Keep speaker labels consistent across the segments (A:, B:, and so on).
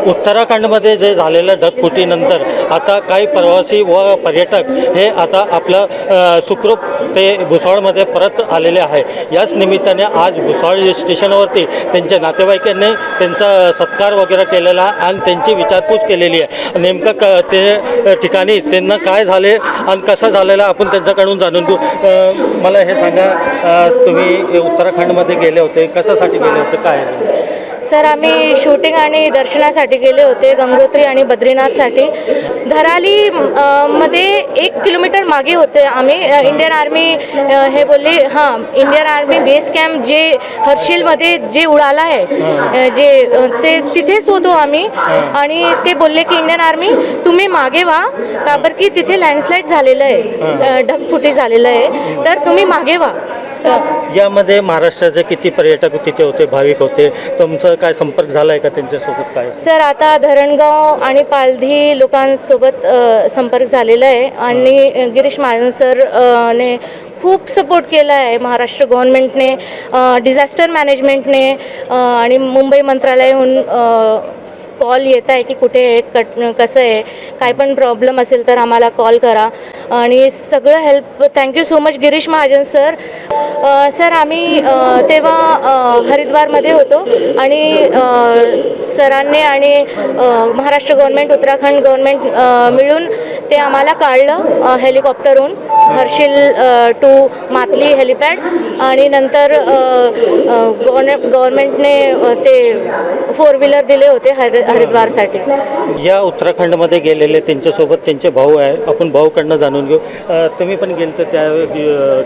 A: उत्तराखंडमध्ये जे झालेलं ढगफुटीनंतर आता काही प्रवासी व पर्यटक हे आता आपलं सुखरूप ते भुसावळमध्ये परत आलेले आहे। याच निमित्ताने आज भुसावळ स्टेशनवरती त्यांच्या नातेवाईकांनी त्यांचा सत्कार वगैरे केलेला आणि त्यांची विचारपूस केलेली आहे। नेमकं ते ठिकाणी त्यांना काय झाले आणि कसं झालेलं आपण त्यांच्याकडून जाणून घेऊ। मला हे सांगा, तुम्ही उत्तराखंडमध्ये गेले होते, कशासाठी गेले होते, काय?
B: सर, आम्ही शूटिंग आणि दर्शनासाठी गेले होते, गंगोत्री आणि बद्रीनाथसाठी। धराली मध्ये 1 किलोमीटर मागे होते आम्ही। इंडियन आर्मी हे बोलली, हां, इंडियन आर्मी बेस कॅम्प जे हर्षिलमध्ये जे उडाला आहे, जे ते तिथेच होतो आम्ही। आणि ते बोलले की इंडियन आर्मी तुम्ही मागे व्हा, का बरं की तिथे लँडस्लाईड झालेलं आहे, ढगफुटी झालेलं आहे, तर तुम्ही मागे व्हा।
A: यामध्ये महाराष्ट्राचे किती पर्यटक तिथे होते, भाविक होते? तुमचा काय संपर्क झाला आहे का त्यांच्यासोबत? काय
B: सर, आता धरणगाव आणि पालधी लोकांसोबत संपर्क झालेला आहे आणि गिरीश महाजन सर ने खूप सपोर्ट केला आहे। महाराष्ट्र गव्हर्नमेंटने, डिझास्टर मॅनेजमेंटने आणि मुंबई मंत्रालयाहून कॉल येत आहे की कुठे आहे, कसं आहे, काय पण प्रॉब्लेम असेल तर आम्हाला कॉल करा आणि सगळं help. Thank you so much Girish Mahajan sir. Sir, आम्ही तेव्हा हरिद्वारमध्ये होतो आणि सरांनी आणि महाराष्ट्र गव्हर्नमेंट, उत्तराखंड गव्हर्नमेंट मिळून ते आम्हाला काढलं हेलिकॉप्टरहून, हर्षिल टू मातली हेलिपॅड, आणि नंतर गव्हर्नमेंटने ते 4 व्हीलर दिले होते हरिद्वारसाठी।
A: या उत्तराखंडमध्ये गेलेले त्यांच्यासोबत त्यांचे भाऊ आहे, आपण भाऊकडनं जाणून घेऊ। तुम्ही पण गेले तर त्या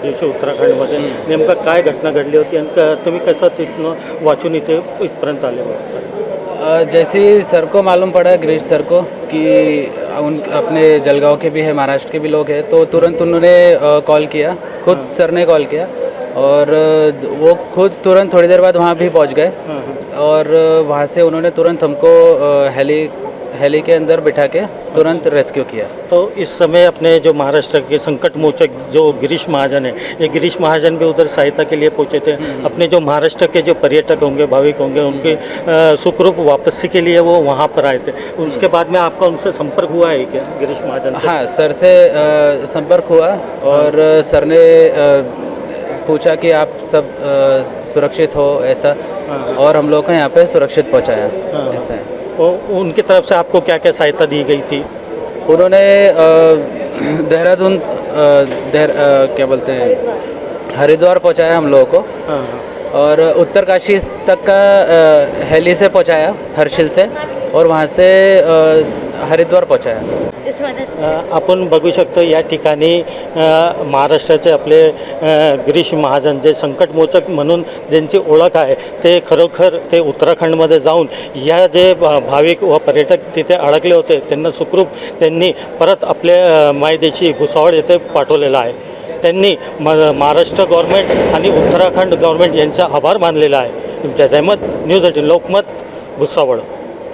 A: दिवशी उत्तराखंडमध्ये नेमकं काय घटना घडली होती आणि तुम्ही कसं तिथनं वाचून इथे इथपर्यंत आले?
C: जैसे सर को मालूम पड़ा, गिरीश सर को, कि अपने जलगांव के भी है, महाराष्ट्र के भी लोग हैं, तो तुरंत उन्होंने कॉल किया, खुद सर ने कॉल किया और वो खुद तुरंत थोड़ी देर बाद वहाँ भी पहुँच गए और वहाँ से उन्होंने तुरंत हमको हेली के अंदर बिठा के तुरंत रेस्क्यू किया।
A: तो इस समय अपने जो महाराष्ट्र के संकट मोचक जो गिरीश महाजन है, ये गिरीश महाजन भी उधर सहायता के लिए पहुंचे थे। अपने जो महाराष्ट्र के जो पर्यटक होंगे, भाविक होंगे, उनके सुखरूप वापसी के लिए वो वहाँ पर आए थे। उसके बाद में आपका उनसे संपर्क हुआ है क्या, गिरीश महाजन?
C: हाँ, सर से संपर्क हुआ और सर ने पूछा कि आप सब सुरक्षित हो, ऐसा, और हम लोग को यहाँ पे सुरक्षित पहुँचाया, ऐसा है।
A: उनकी तरफ से आपको क्या क्या सहायता दी गई थी?
C: उन्होंने देहरादून, क्या बोलते हैं, हरिद्वार पहुँचाया हम लोगों को, और उत्तरकाशी तक का हेली से पहुँचाया, हर्षिल से, और वहाँ से हरिद्वार पहुँचाया।
A: आपण बघू शकतो या ठिकाणी महाराष्ट्राचे आपले गिरीश महाजन जे संकटमोचक म्हणून ज्यांची ओळख आहे, ते खरोखर ते उत्तराखंडमध्ये जाऊन या जे भाविक व पर्यटक तिथे अडकले होते त्यांना सुखरूप त्यांनी परत आपले मायदेशी भुसावळ येथे पाठवलेलं आहे। त्यांनी महाराष्ट्र गव्हर्नमेंट आणि उत्तराखंड गव्हर्नमेंट यांचा आभार मानलेला आहे। इम्तियाज अहमद, न्यूज 18 लोकमत, भुसावळ।